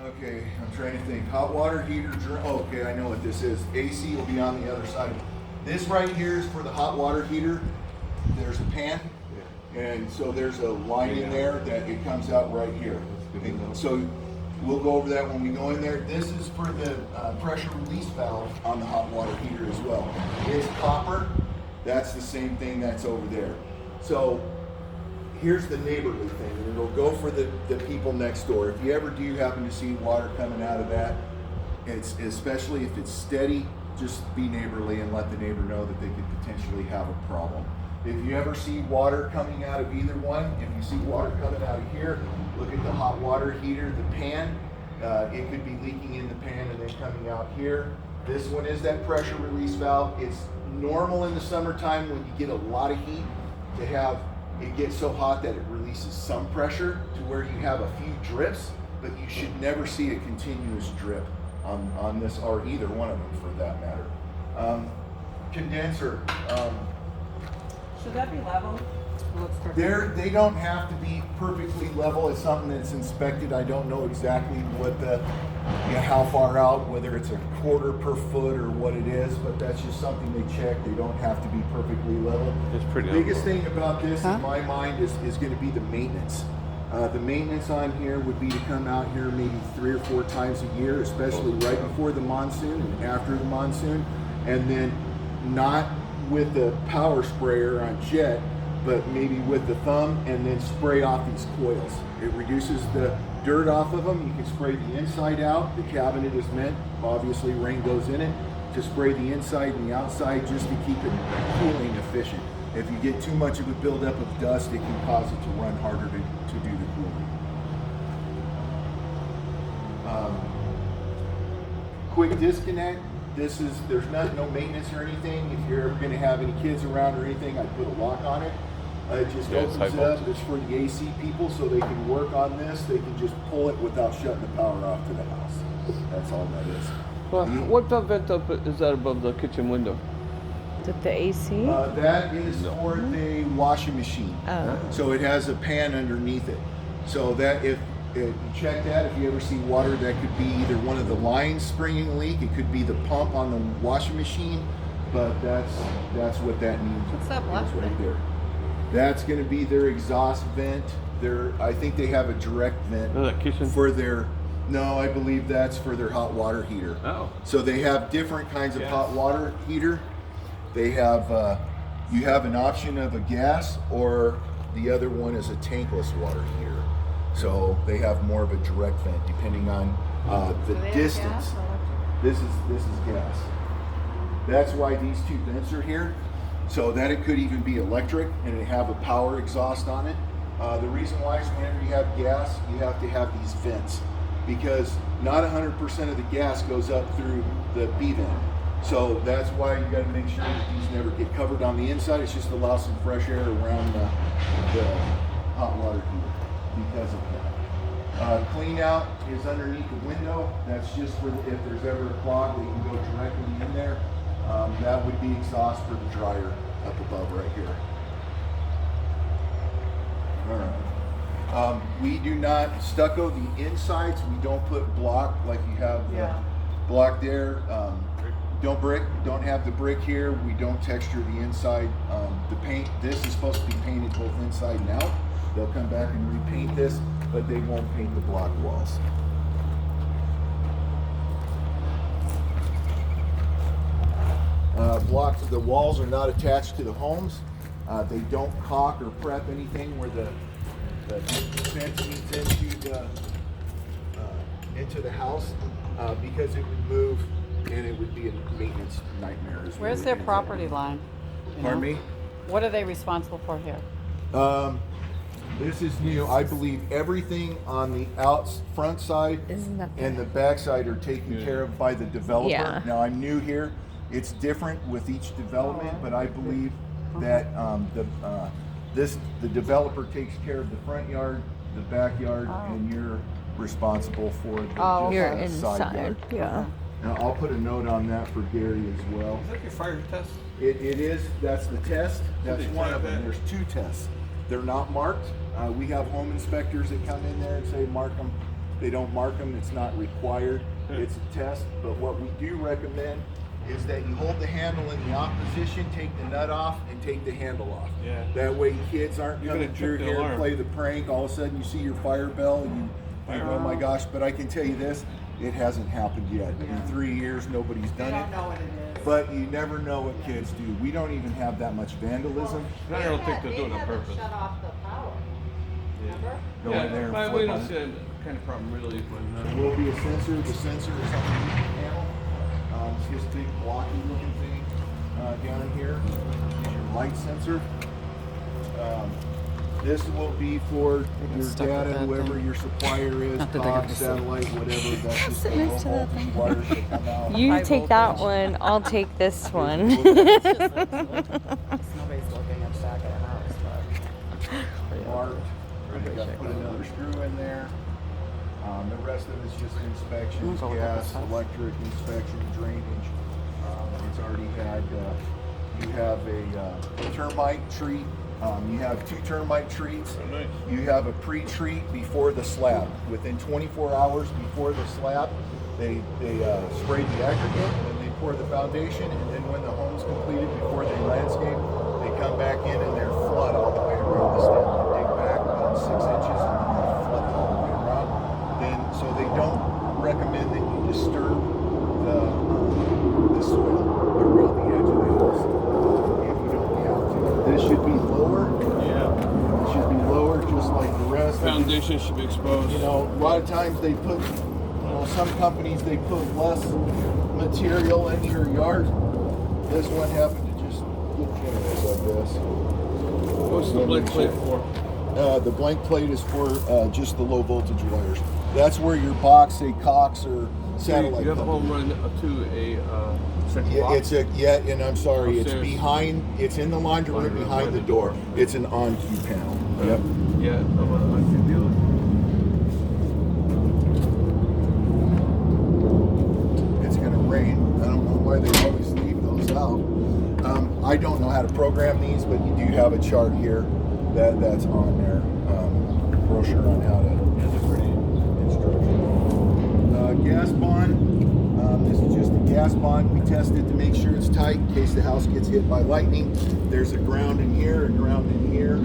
Okay, I'm trying to think. Hot water heater, okay, I know what this is. AC will be on the other side. This right here is for the hot water heater. There's a pan, and so there's a line in there that it comes out right here. And so we'll go over that when we go in there. This is for the pressure release valve on the hot water heater as well. It's copper. That's the same thing that's over there. So here's the neighborly thing, and it'll go for the people next door. If you ever do happen to see water coming out of that, it's especially if it's steady, just be neighborly and let the neighbor know that they could potentially have a problem. If you ever see water coming out of either one, if you see water coming out of here, look at the hot water heater, the pan. It could be leaking in the pan and then coming out here. This one is that pressure release valve. It's normal in the summertime when you get a lot of heat to have it gets so hot that it releases some pressure to where you have a few drips, but you should never see a continuous drip on this, or either one of them for that matter. Condenser. Should that be level? Looks perfect. They don't have to be perfectly level. It's something that's inspected. I don't know exactly what how far out, whether it's a quarter per foot or what it is, but that's just something they check. They don't have to be perfectly level. It's pretty The biggest thing about this, in my mind, is going to be the maintenance. The maintenance on here would be to come out here maybe 3 or 4 times a year, especially right before the monsoon and after the monsoon, and then not with the power sprayer on jet, but maybe with the thumb, and then spray off these coils. It reduces the dirt off of them. You can spray the inside out. The cabinet is meant, obviously rain goes in it, to spray the inside and the outside just to keep it cooling efficient. If you get too much of a buildup of dust, it can cause it to run harder to do the cooling. Quick disconnect. There's no maintenance or anything. If you're ever going to have any kids around or anything, I put a lock on it. It just opens up. It's for the AC people, so they can work on this. They can just pull it without shutting the power off to the house. That's all that is. Well, what vent up is that above the kitchen window? The AC? That is for the washing machine. Oh. So it has a pan underneath it. So that if you check that, if you ever see water, that could be either one of the lines springing a leak. It could be the pump on the washing machine. But that's what that means. What's that black right thing? there? That's going to be their exhaust vent. I think they have a direct vent for their. No, I believe that's for their hot water heater. Oh. So they have different kinds of hot water heater. They have, you have an option of a gas, or the other one is a tankless water heater. So they have more of a direct vent depending on the distance. This is gas. That's why these 2 vents are here, so that it could even be electric and it have a power exhaust on it. The reason why is whenever you have gas, you have to have these vents, because not 100% of the gas goes up through the B vent. So that's why you got to make sure that these never get covered on the inside. It's just to allow some fresh air around the hot water heater because of that. Clean out is underneath the window. That's just for if there's ever a clog, they can go directly in there. That would be exhaust for the dryer up above right here. All right. We do not stucco the insides. We don't put block like you have block there. Don't have the brick here. We don't texture the inside. The paint, this is supposed to be painted both inside and out. They'll come back and repaint this, but they won't paint the block walls. The walls are not attached to the homes. They don't caulk or prep anything where the fence leads into the house because it would move and it would be a maintenance nightmare. Where's their property line? Pardon me? What are they responsible for here? This is new. I believe everything on the front side and the back side are taken care of by the developer. Yeah. Now I'm new here. It's different with each development, but I believe that the developer takes care of the front yard, the backyard, and you're responsible for the you're side inside. yard. Yeah. Now I'll put a note on that for Gary as well. Is that your fire test? It is. That's the test. That's one of them. There's 2 tests. They're not marked. We have home inspectors that come in there and say mark them They don't mark them. It's not required. It's a test. But what we do recommend is that you hold the handle in the off position, take the nut off, and take the handle off. Yeah. That way kids aren't You're coming gonna through trip the here, alarm. play the prank. All of a sudden you see your fire bell, and you think, oh my gosh. But I can tell you this, it hasn't happened yet. In 3 years, nobody's They done don't it. know what it is. But you never know what kids do. We don't even have that much vandalism. I don't think they're doing it on They purpose. haven't shut off the power, remember? Go in there and but flip we don't on see it. that kind of problem really when. There will be a sensor. The sensor is underneath the panel. It's this big blocky looking thing down here. Is your light sensor. This will be for your stuck with data, that whoever thing. your supplier is, Not that they're Cox, gonna see. satellite, whatever. That's just Sit the next to low that voltage thing. wires that come out. You High take that voltage. one. I'll take this one. Nobody's looking at the back of the house, but. Marked. We got to put another screw in there. The rest of it's just inspections, Go with that gas, size. electric inspection, drainage. It's already had. You have a termite treat. You have 2 termite treats. Oh, nice. You have a pre-treat before the slab. Within 24 hours before the slab, they spray the aggregate and they pour the foundation. And then when the home's completed, before they landscape, they come back in and they're flood all the way around the stem. They dig back about 6 inches and then they flood all the way around. Then so they don't recommend that you disturb the soil around the edge of the house if you don't have to. This should be lower. Yeah. It should be lower, just like the rest. Foundation should be exposed. You know, a lot of times they put, some companies they put less material in your yard. This one happened to just get generous, I guess. What's the blank plate for? The blank plate is for just the low voltage wires. That's where your box, say Cox or satellite. You have a home company. run to a central Yeah, box? and I'm sorry, Upstairs. it's in the laundry room Laundry room, behind by the the door. door. It's an on-cue panel. Yep. Yeah, I can feel it. It's gonna rain. I don't know why they always leave those out. I don't know how to program these, but you do have a chart here that's on there. Brochure on how to Yeah, they're pretty. instruction. Gas bond. This is just a gas bond. We test it to make sure it's tight in case the house gets hit by lightning. There's a ground in here, a ground in here.